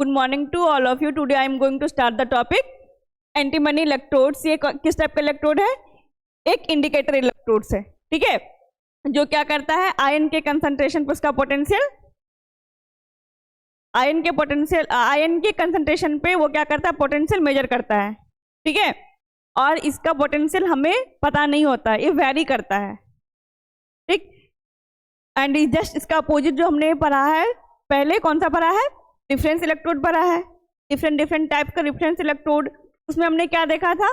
Good morning to all of you. Today I am going to start the topic antimony electrodes. ये किस type का electrode है? एक indicator electrodes है, ठीक है, जो क्या करता है, आयन के कंसंट्रेशन पर उसका पोटेंशियल, आयन के कंसंट्रेशन पे वो क्या करता है, पोटेंशियल मेजर करता है, ठीक है। और इसका पोटेंशियल हमें पता नहीं होता, ये वैरी करता है, ठीक। एंड जस्ट इसका अपोजिट जो हमने पढ़ा है पहले, कौन सा पढ़ा है? डिफरेंस इलेक्ट्रोड पढ़ा है, डिफरेंट टाइप का डिफरेंस इलेक्ट्रोड। उसमें हमने क्या देखा था,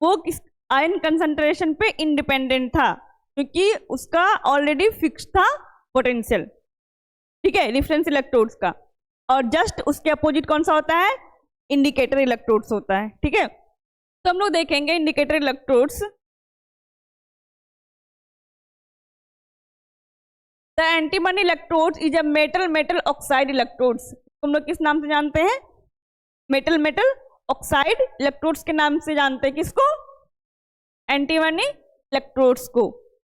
वो किस आयन कंसंट्रेशन पे इंडिपेंडेंट था, क्योंकि उसका ऑलरेडी फिक्स था पोटेंशियल, ठीक है, डिफरेंस इलेक्ट्रोड्स का। और जस्ट उसके अपोजिट कौन सा होता है? इंडिकेटर इलेक्ट्रोड्स होता है, ठीक है। तो हम लोग देखेंगे indicator electrodes. The antimony electrodes is a metal oxide electrodes. हम लोग किस नाम से जानते हैं? मेटल ऑक्साइड इलेक्ट्रोड्स के नाम से जानते हैं। किसको? एंटीमनी इलेक्ट्रोड्स को,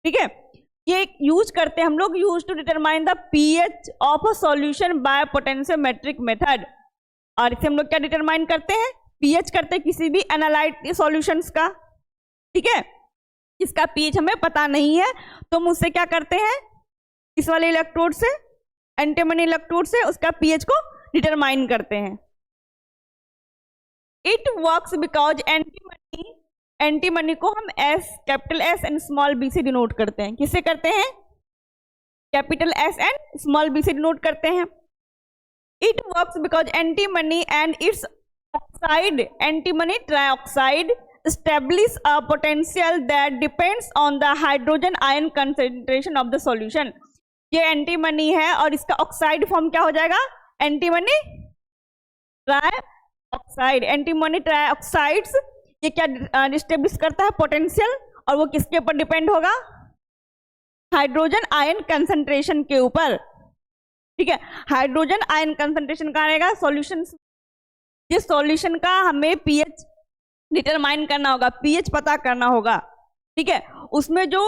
ठीक है। ये यूज करते हैं हम लोग, use to determine the pH of a solution by potentiometric method. और इसे हम लोग क्या डिटरमाइन करते हैं? पीएच करते हैं किसी भी एनालाइट सॉल्यूशंस का, ठीक है। इसका पीएच हमें पता नहीं है तो हम उससे क्या करते हैं, इस वाले इलेक्ट्रोड से, एंटीमनी इलेक्ट्रोड से उसका पीएच को डिटरमाइन करते हैं। इट वर्क्स बिकॉज एंटीमनी को हम capital S and small B से डिनोट करते हैं। किससे करते हैं? Capital S and small B से डिनोट करते हैं। It works because antimony and its oxide, antimony trioxide establish a potential that depends on the hydrogen ion concentration of the solution। ये एंटीमनी है और इसका ऑक्साइड फॉर्म क्या हो जाएगा? Antimony trioxide. एंटीमनी ट्राइऑक्साइड्स ये क्या डिस्टेब्लिश करता है? पोटेंशियल। और वो किसके ऊपर डिपेंड होगा? हाइड्रोजन आयन कंसंट्रेशन के ऊपर, ठीक है। हाइड्रोजन आयन कंसंट्रेशन कहाँ रहेगा? सॉल्यूशन। जिस सॉल्यूशन का हमें पीएच डिटरमाइन करना होगा, पीएच पता करना होगा, ठीक है, उसमें जो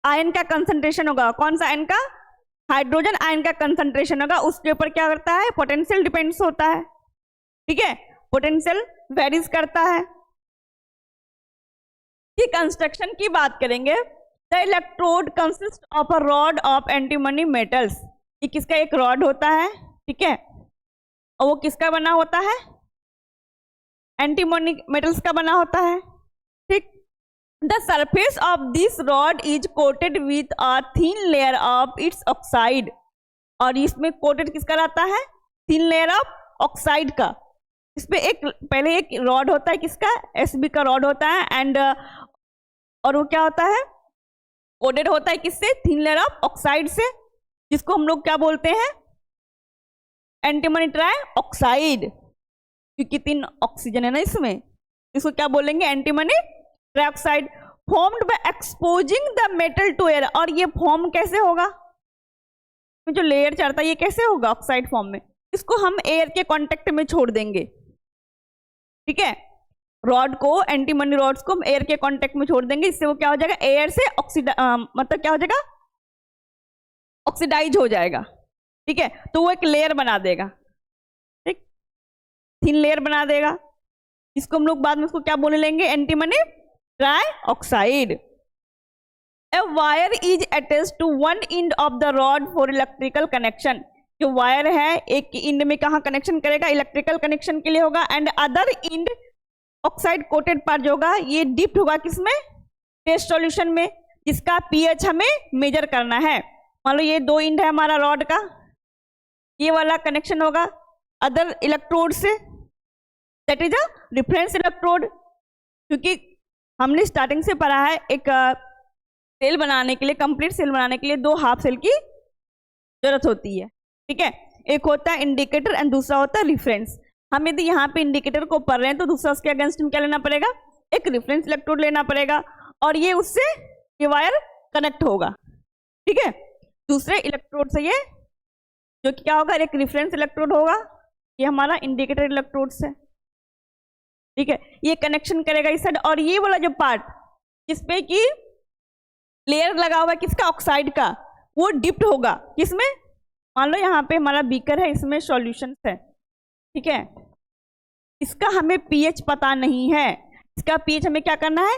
आयन का कंसंट्रेशन होगा, कौन सा आयन का? हाइड्रोजन आयन का कंसंट्रेशन होगा, उसके ऊपर क्या करता है? पोटेंशियल डिपेंड्स होता है, ठीक है। पोटेंशियल वेरीज करता है। की कंस्ट्रक्शन की बात करेंगे, the electrode consist of a rod of antimony metals. ये किसका? एक रॉड होता है, ठीक है, और वो किसका बना होता है? एंटीमनी मेटल्स का बना होता है, ठीक। The surface of this rod is coated with a thin layer of its oxide. और इसमें कोटेड किसका रहता है? थिन लेयर ऑफ ऑक्साइड का। इसमें पहले एक रॉड होता है, किसका? एसबी का रॉड होता है। एंड और वो क्या होता है? कोटेड होता है किससे? थिन लेयर ऑफ ऑक्साइड से, जिसको हम लोग क्या बोलते हैं? एंटीमनी ट्राइऑक्साइड, क्योंकि 3 ऑक्सीजन है ना इसमें, इसको क्या बोलेंगे? Antimony trioxide. Formed by exposing the metal to air. और ये फॉर्म कैसे होगा? जो लेयर चढ़ता है ये कैसे होगा? ऑक्साइड फॉर्म में। इसको हम एयर के कांटेक्ट में छोड़ देंगे, ठीक है। रॉड को, एंटीमनी रॉड्स को हम एयर के कांटेक्ट में छोड़ देंगे, इससे वो क्या हो जाएगा? एयर से मतलब क्या हो जाएगा? ऑक्सीडाइज हो जाएगा, ठीक है। तो वो एक लेयर बना देगा, थिन लेयर बना देगा, इसको हम लोग बाद में उसको क्या बोलने लेंगे? Antimony trioxide. A wire is attached to one end of the rod for electrical connection. जो वायर है एक एंड में कहाँ कनेक्शन करेगा? इलेक्ट्रिकल कनेक्शन के लिए होगा। And other and oxide coated part जो होगा ये डिप्ट होगा किसमें? टेस्ट सॉल्यूशन में, जिसका पीएच हमें मेजर करना है। मान लो ये 2 एंड है हमारा रॉड का, ये वाला कनेक्शन होगा अदर इलेक्ट्रोड से, that is a reference electrode. क्योंकि हमने स्टार्टिंग से पढ़ा है, एक सेल बनाने के लिए, कंप्लीट सेल बनाने के लिए 2 हाफ सेल की जरूरत होती है, ठीक है। एक होता है इंडिकेटर एंड दूसरा होता है रिफरेंस। हम यदि यहाँ पे इंडिकेटर को पढ़ रहे हैं तो दूसरा उसके अगेंस्ट में क्या लेना पड़ेगा? एक रिफरेंस इलेक्ट्रोड लेना पड़ेगा, और ये उससे ये वायर कनेक्ट होगा, ठीक है, दूसरे इलेक्ट्रोड से। ये जो क्या होगा? एक रिफरेंस इलेक्ट्रोड होगा, ये हमारा इंडिकेटर इलेक्ट्रोड से, ठीक है। ये कनेक्शन करेगा इस साइड। और ये वाला जो पार्ट जिसपे कि लेयर लगा हुआ है किसका? ऑक्साइड का, वो डिप्ट होगा किसमें? मान लो यहाँ पे हमारा बीकर है, इसमें सॉल्यूशन है, ठीक है। इसका हमें पीएच पता नहीं है, इसका पीएच हमें क्या करना है,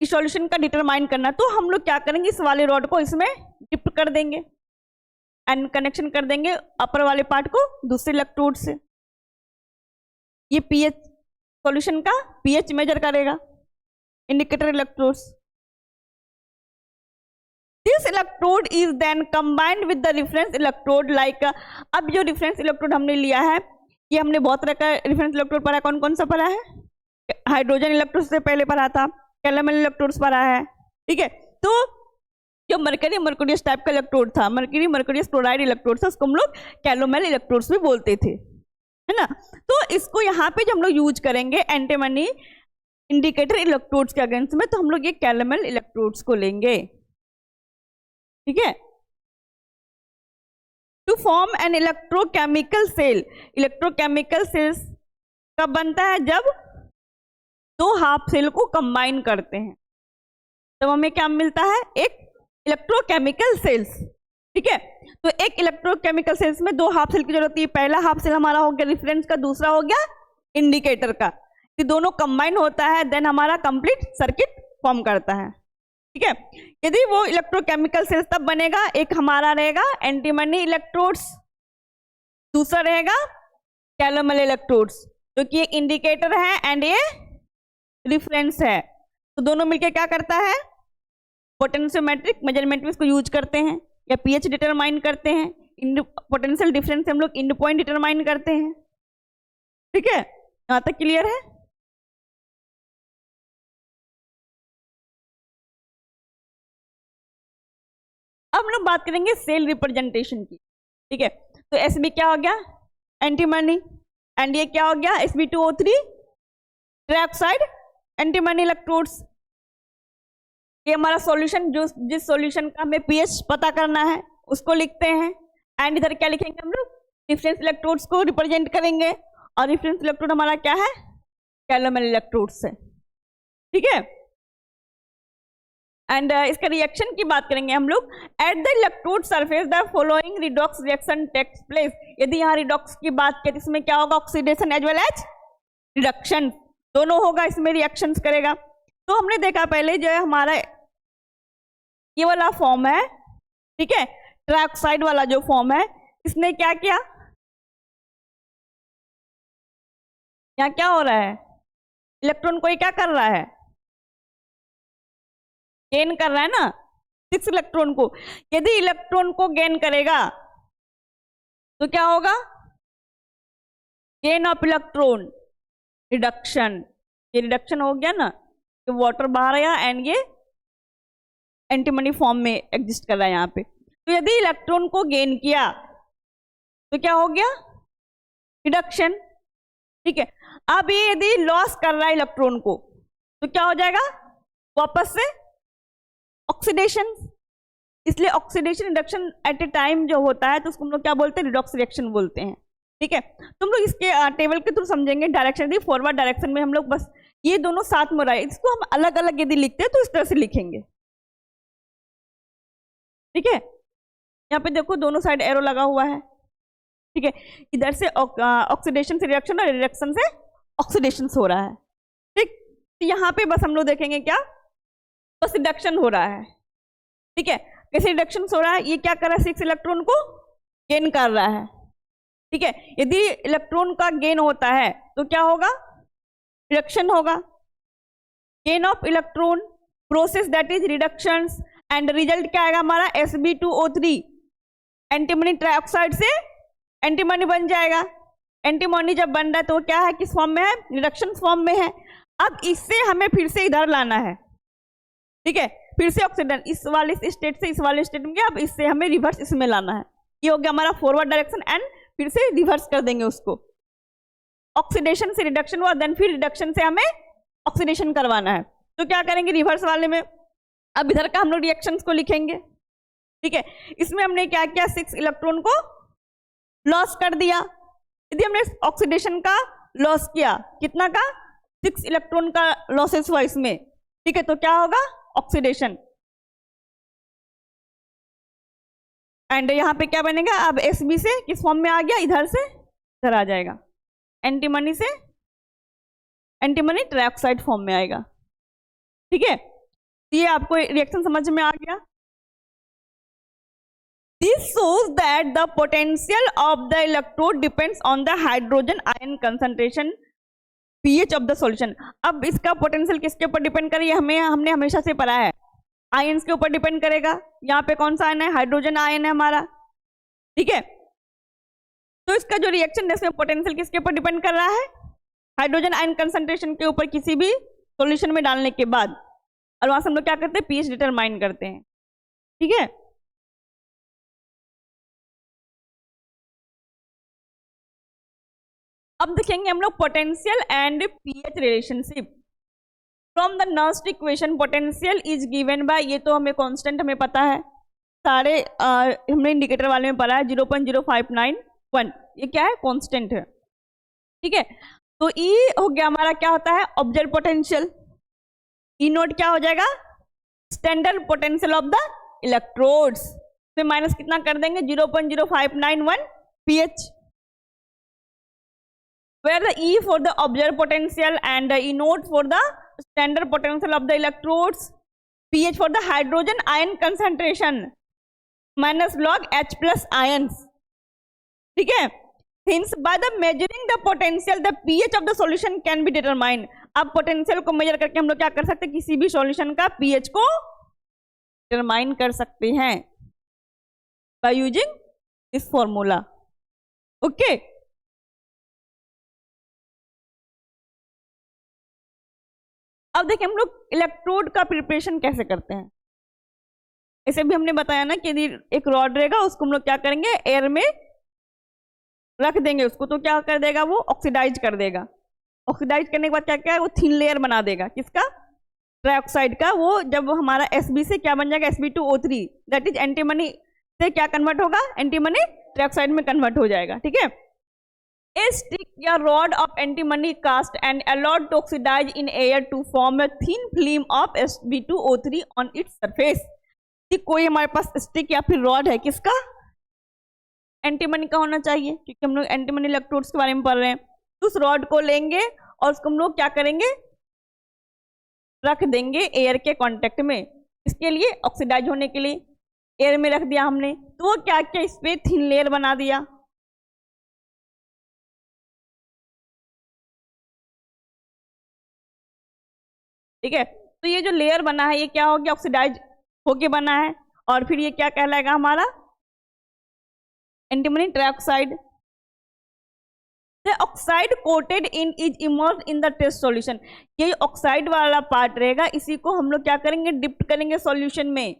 इस सॉल्यूशन का डिटरमाइन करना है। तो हम लोग क्या करेंगे, इस वाले रॉड को इसमें डिप कर देंगे एंड कनेक्शन कर देंगे अपर वाले पार्ट को दूसरे इलेक्ट्रोड से। ये पीएच सॉल्यूशन का पीएच मेजर करेगा indicator electrodes. This electrode is then combined with the reference electrode like. अब जो रेफरेंस इलेक्ट्रोड हमने लिया है, ये हमने बहुत तरह का रेफरेंस इलेक्ट्रोड पढ़ा, कौन कौन सा पढ़ा है, हाइड्रोजन इलेक्ट्रोड से पहले पढ़ा था, कैलोमल इलेक्ट्रोड्स पढ़ा है, ठीक है। तो जो मर्कूरियस टाइप का इलेक्ट्रोड था, मर्कूरियस क्लोराइड इलेक्ट्रोड था, उसको हम लोग कैलोमल इलेक्ट्रोड्स भी बोलते थे, है ना। तो इसको यहाँ पे जो हम लोग यूज करेंगे एंटीमनी इंडिकेटर इलेक्ट्रोड्स के अगेंस्ट में, तो हम लोग ये कैलोमल इलेक्ट्रोड्स को लेंगे, ठीक है। To form an electrochemical cell, electrochemical cells कब बनता है, जब दो हाफ सेल को कंबाइन करते हैं, तब हमें क्या मिलता है, एक इलेक्ट्रोकेमिकल सेल्स, ठीक है। तो एक इलेक्ट्रोकेमिकल सेल्स में दो हाफ सेल की जरूरत है। पहला हाफ सेल हमारा हो गया रेफरेंस का, दूसरा हो गया इंडिकेटर का। ये दोनों कंबाइन होता है, देन हमारा कंप्लीट सर्किट फॉर्म करता है, ठीक है। यदि वो इलेक्ट्रोकेमिकल सेल्स तब बनेगा, एक हमारा रहेगा एंटीमनी इलेक्ट्रोड्स, दूसरा रहेगा कैलोमल इलेक्ट्रोड्स, जो कि एक इंडिकेटर है एंड ये रिफरेंस है। तो दोनों मिलकर क्या करता है, पोटेंशियोमेट्रिक मेजरमेंट में इसको यूज करते हैं, या पीएच डिटरमाइन करते हैं, पोटेंशियल डिफरेंस हम लोग इंड पॉइंट डिटरमाइन करते हैं, ठीक है। यहाँ तक क्लियर है। अब हम लोग बात करेंगे सेल रिप्रेजेंटेशन की, ठीक है। तो एसबी क्या हो गया, एंटीमनी, एंड ये क्या हो गया, Sb2O3 ट्राइऑक्साइड एंटीमनी इलेक्ट्रोड्स। ये हमारा सॉल्यूशन, जो जिस सॉल्यूशन का हमें पीएच पता करना है उसको लिखते हैं, एंड इधर क्या लिखेंगे हम लोग, रेफरेंस इलेक्ट्रोड्स को रिप्रेजेंट करेंगे, और रेफरेंस इलेक्ट्रोड हमारा क्या है, कैलोमल इलेक्ट्रोड्स है, ठीक है। एंड इसका रिएक्शन की बात करेंगे हम लोग। At the electrode surface the following redox reaction takes place. यदि यहाँ रिडॉक्स की बात करें, इसमें क्या होगा, oxidation as well as reduction दोनों होगा, इसमें रिएक्शंस करेगा। तो हमने देखा पहले जो है हमारा ये वाला फॉर्म है, ठीक है, ट्राइऑक्साइड वाला जो फॉर्म है, इसने क्या किया, यहाँ क्या हो रहा है, इलेक्ट्रॉन को ये क्या कर रहा है, गेन कर रहा है ना, 6 इलेक्ट्रॉन को। यदि इलेक्ट्रॉन को गेन करेगा तो क्या होगा, गेन ऑफ इलेक्ट्रॉन, रिडक्शन। ये रिडक्शन हो गया ना, तो वाटर बाहर आया एंड ये एंटीमनी फॉर्म में एग्जिस्ट कर रहा है यहाँ पे। तो यदि इलेक्ट्रॉन को गेन किया तो क्या हो गया, रिडक्शन, ठीक है। अब ये यदि लॉस कर रहा है इलेक्ट्रॉन को तो क्या हो जाएगा, वापस से ऑक्सीडेशन। इसलिए oxidation reduction at a time जो होता है तो उसको हम लोग क्या बोलते हैं, रिडॉक्स रिएक्शन बोलते हैं, ठीक है। तुम लोग इसके टेबल के थ्रू समझेंगे। डायरेक्शन, यदि फॉरवर्ड डायरेक्शन में हम लोग बस ये दोनों साथ में रहा है, इसको हम अलग अलग यदि लिखते हैं तो इस तरह से लिखेंगे, ठीक है। यहाँ पे देखो दोनों साइड एरो लगा हुआ है, ठीक है। इधर से ऑक्सीडेशन से रिएक्शन और रिएक्शन से ऑक्सीडेशन हो रहा है, ठीक। तो यहाँ पे बस हम लोग देखेंगे क्या, बस रिडक्शन हो रहा है, ठीक है। कैसे रिडक्शन हो रहा है, ये क्या कर रहा है, 6 इलेक्ट्रॉन को गेन कर रहा है, ठीक है। यदि इलेक्ट्रॉन का गेन होता है तो क्या होगा, रिडक्शन होगा। Gain of electron process that is reduction, and result क्या आएगा हमारा, Sb2O3 एंटीमनी ट्राइऑक्साइड से एंटीमनी बन जाएगा। एंटीमनी जब बन रहा है तो क्या है, किस फॉर्म में है, रिडक्शन फॉर्म में है। अब इससे हमें फिर से इधर लाना है, ठीक है, फिर से ऑक्सीडेशन इस वाले स्टेट से इस वाले स्टेट में, अब इससे हमें रिवर्स इसमें लाना है। ये हो गया हमारा फॉरवर्ड डायरेक्शन, एंड फिर से रिवर्स कर देंगे उसको। ऑक्सीडेशन से रिडक्शन हुआ, देन फिर रिडक्शन से हमें ऑक्सीडेशन करवाना है, तो क्या करेंगे रिवर्स वाले में, अब इधर का हम लोग रिएक्शंस को लिखेंगे, ठीक है। इसमें हमने क्या किया, 6 इलेक्ट्रॉन को लॉस कर दिया। यदि हमने ऑक्सीडेशन का लॉस किया, कितना का, 6 इलेक्ट्रॉन का लॉसेस हुआ इसमें, ठीक है। तो क्या होगा, ऑक्सीडेशन, एंड यहाँ पे क्या बनेगा, अब Sb से किस फॉर्म में आ गया, इधर से इधर आ जाएगा, एंटीमनी से एंटीमनी ट्राइऑक्साइड फॉर्म में आएगा। ठीक है, ये आपको रिएक्शन समझ में आ गया। This shows that the potential of the electrode depends on the hydrogen ion concentration, pH of the solution। अब इसका पोटेंशियल किसके ऊपर डिपेंड करेगा, हमने हमेशा से पढ़ा है, आयंस के ऊपर डिपेंड करेगा। यहाँ पे कौन सा आयन है, हाइड्रोजन आयन है हमारा। ठीक है, तो इसका जो रिएक्शन है इसमें पोटेंशियल किसके ऊपर डिपेंड कर रहा है, हाइड्रोजन आयन कंसंट्रेशन के ऊपर किसी भी सॉल्यूशन में डालने के बाद, और वहां से हम लोग क्या करते हैं, पीएच डिटरमाइन करते हैं। ठीक है, अब देखेंगे हम लोग potential and pH relationship from the Nernst equation. Potential is given by, ये तो हमें कांस्टेंट हमें पता है, सारे हमने इंडिकेटर वाले में पढ़ा है, 0.0591, ये क्या है, कांस्टेंट है। ठीक है, तो E हो गया हमारा, क्या होता है, ऑब्जर्व पोटेंशियल। E नोट क्या हो जाएगा, standard potential of the electrodes, फिर माइनस कितना कर देंगे, 0.0591 pH, where the E for the observed potential and the E naught for the standard potential of the electrodes, pH for the hydrogen ion concentration, minus log H plus ions। ठीक है, hence by the measuring the potential the pH of the solution can be determined। अब potential को major करके हम लोग क्या कर सकते हैं, किसी भी सॉल्यूशन का pH को डिटरमाइन कर सकते हैं by using this formula। Okay, अब देखिए हम लोग इलेक्ट्रोड का प्रिपरेशन कैसे करते हैं। इसे भी हमने बताया ना कि यदि एक रॉड रहेगा उसको हम लोग क्या करेंगे, एयर में रख देंगे उसको, तो क्या कर देगा, वो ऑक्सीडाइज कर देगा। ऑक्सीडाइज करने के बाद क्या क्या है, वो थिन लेयर बना देगा, किसका, ट्राइऑक्साइड का। वो जब हमारा Sb से क्या बन जाएगा, Sb2O3, दैट इज एंटीमनी से क्या कन्वर्ट होगा, एंटीमनी ट्राइऑक्साइड में कन्वर्ट हो जाएगा। ठीक है, A stick या rod of antimony cast and allowed to oxidize in air to form a thin film of Sb2O3 on its surface। कि कोई हमारे पास स्टिक या फिर रॉड है, किसका, एंटीमनी का होना चाहिए, क्योंकि हम लोग एंटीमनी इलेक्ट्रोड्स के बारे में पढ़ रहे हैं। तो उस रॉड को लेंगे और उसको हम लोग क्या करेंगे, रख देंगे एयर के कांटेक्ट में। इसके लिए ऑक्सीडाइज होने के लिए एयर में रख दिया हमने, तो वो क्या क्या इस पे थिन लेयर बना दिया। ठीक है, तो ये जो लेयर बना है ये क्या हो गया, ऑक्सीडाइज होके बना है, और फिर ये क्या कहलाएगा हमारा, antimony trioxide. The oxide coated in is immersed in the test solution। ये ऑक्साइड वाला पार्ट रहेगा, इसी को हम लोग क्या करेंगे, डिप्ट करेंगे सॉल्यूशन में।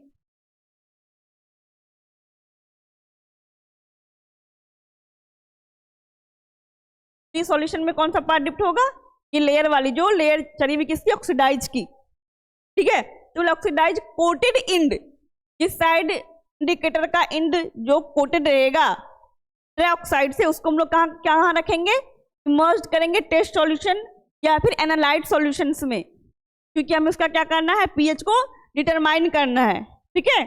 ये सॉल्यूशन में कौन सा पार्ट डिप्ट होगा, ये लेयर वाली, जो लेयर चली हुई किसकी, ऑक्सीडाइज की। ठीक है, तो ऑक्सीडाइज कोटेड इंड, इस साइड इंडिकेटर का इंड जो कोटेड रहेगा ट्राइऑक्साइड से, उसको हम लोग कहाँ रखेंगे, इमर्ज करेंगे टेस्ट सॉल्यूशन या फिर एनालाइट सॉल्यूशंस में, क्योंकि हमें उसका क्या करना है, पीएच को डिटरमाइन करना है। ठीक है,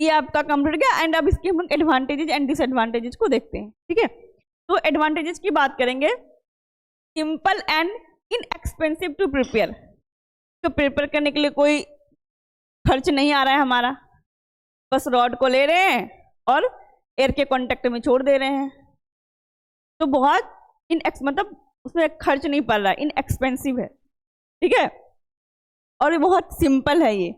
ये आपका कंप्लीट गया। एंड अब इसके हम लोग एडवांटेजेस एंड डिसएडवांटेजेस को देखते हैं। ठीक है, तो एडवांटेजेस की बात करेंगे, simple and inexpensive to prepare. तो प्रिपेयर करने के लिए कोई खर्च नहीं आ रहा है हमारा, बस रॉड को ले रहे हैं और एयर के कांटेक्ट में छोड़ दे रहे हैं, तो बहुत मतलब उसमें खर्च नहीं पड़ रहा है, इनएक्सपेंसिव है। ठीक है, और ये बहुत सिंपल है ये।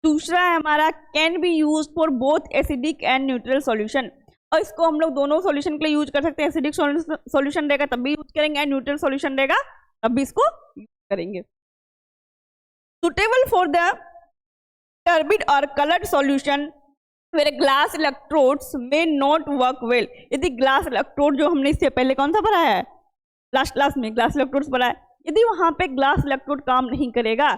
दूसरा है हमारा, can be use for both acidic and neutral solution, और इसको हम लोग दोनों सॉल्यूशन के लिए यूज कर सकते हैं। एसिडिक सॉल्यूशन रहेगा तब भी यूज करेंगे, एंड न्यूट्रल सॉल्यूशन रहेगा तब भी इसको यूज करेंगे। सुटेबल फॉर द टर्बिड और coloured solution where glass electrodes may not work well। यदि ग्लास इलेक्ट्रोड, जो हमने इससे पहले कौन सा पढ़ा है, लास्ट क्लास में ग्लास इलेक्ट्रोड्स पढ़ा है, यदि वहां पे ग्लास इलेक्ट्रोड काम नहीं करेगा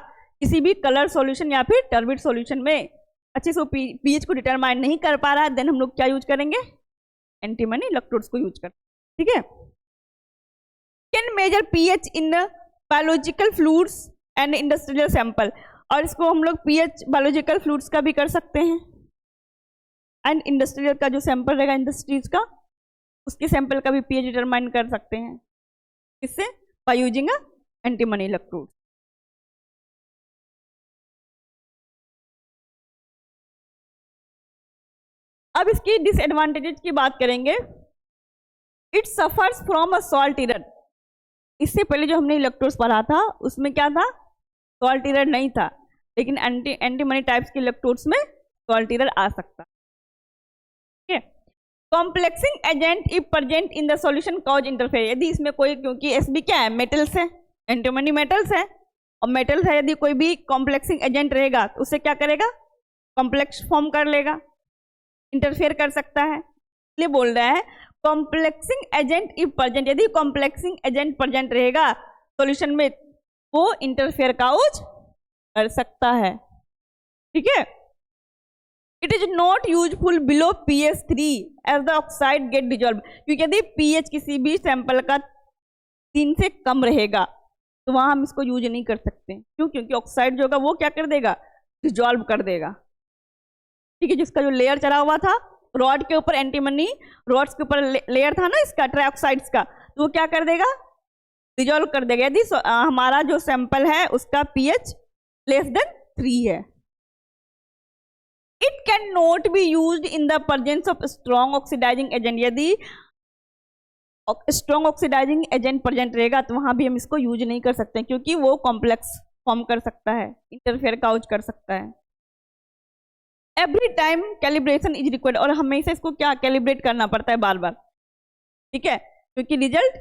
किसी भी कलर सॉल्यूशन या फिर टर्बिड सॉल्यूशन में, अच्छे से पीएच को डिटरमाइन नहीं कर पा रहा है, देन हम लोग क्या यूज करेंगे, एंटीमनी इलेक्ट्रोड्स को यूज करेंगे। ठीक है, can measure pH in biological fluids and industrial sample, और इसको हम लोग पीएच बायोलॉजिकल फ्लूइड्स का भी कर सकते हैं। एंड इंडस्ट्रियल का जो सैंपल रहेगा इंडस्ट्रीज का, उसके सैंपल का भी पीएच डिटरमाइन कर सकते हैं। किससे? By using a antimony electrode. अब इसकी डिसएडवांटेजेस की बात करेंगे। It suffers from a salt error. इससे पहले जो हमने इलेक्ट्रोड्स पढ़ा था उसमें क्या था? सॉल्ट एरर नहीं था, लेकिन एंटीमनी टाइप्स के इलेक्ट्रोड्स में सॉल्ट एरर आ सकता है। Complexing agent if present in the solution cause interfere. यदि इसमें कोई, क्योंकि एसबी क्या है? मेटल्स है, एंटीमनी मेटल्स है, और मेटल्स है, यदि कोई भी कॉम्प्लेक्सिंग एजेंट रहेगा तो उससे क्या करेगा? कॉम्प्लेक्स फॉर्म कर लेगा, इंटरफेयर कर सकता है। इसलिए बोल रहा है कॉम्प्लेक्सिंग एजेंट इफ प्रेजेंट, यदि कॉम्प्लेक्सिंग एजेंट प्रेजेंट रहेगा सॉल्यूशन में, वो इंटरफेयर काउज कर सकता है। ठीक है। It is not useful below pH 3 as the oxide get dissolve. क्योंकि यदि pH किसी भी सैंपल का 3 से कम रहेगा तो वहां हम इसको यूज नहीं कर सकते। क्यों? क्योंकि ऑक्साइड जो होगा वो क्या कर देगा? डिजॉल्व कर देगा। ठीक है। जिसका जो लेयर चढ़ा हुआ था रॉड के ऊपर, एंटीमनी रॉड्स के ऊपर लेयर था ना इसका, ट्राइऑक्साइड्स का, तो वो क्या कर देगा? डिजॉल्व कर देगा। यदि हमारा जो सैंपल है उसका pH लेस देन 3 है। It can not be used in the presence of strong oxidizing agent. यदि स्ट्रॉन्ग ऑक्सीडाइजिंग एजेंट प्रेजेंट रहेगा तो वहां भी हम इसको यूज नहीं कर सकते, क्योंकि वो कॉम्प्लेक्स फॉर्म कर सकता है, इंटरफेयर काउज कर सकता है। Every time calibration is required, और हमेशा इसको क्या कैलिब्रेट करना पड़ता है बार बार। ठीक है। क्योंकि रिजल्ट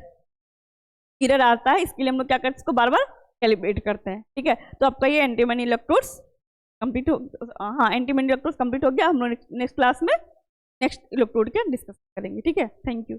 एरर आता है, इसके लिए हम लोग क्या करते हैं? इसको बार बार कैलिब्रेट करते हैं। ठीक है। तो आपका ये एंटीमनी इलेक्ट्रोड्स कंप्लीट हो, हाँ एंटीमनी इलेक्ट्रोड्स कंप्लीट हो गया। हम लोग नेक्स्ट क्लास में नेक्स्ट इलेक्ट्रोड के डिस्कस करेंगे। ठीक है। Thank you.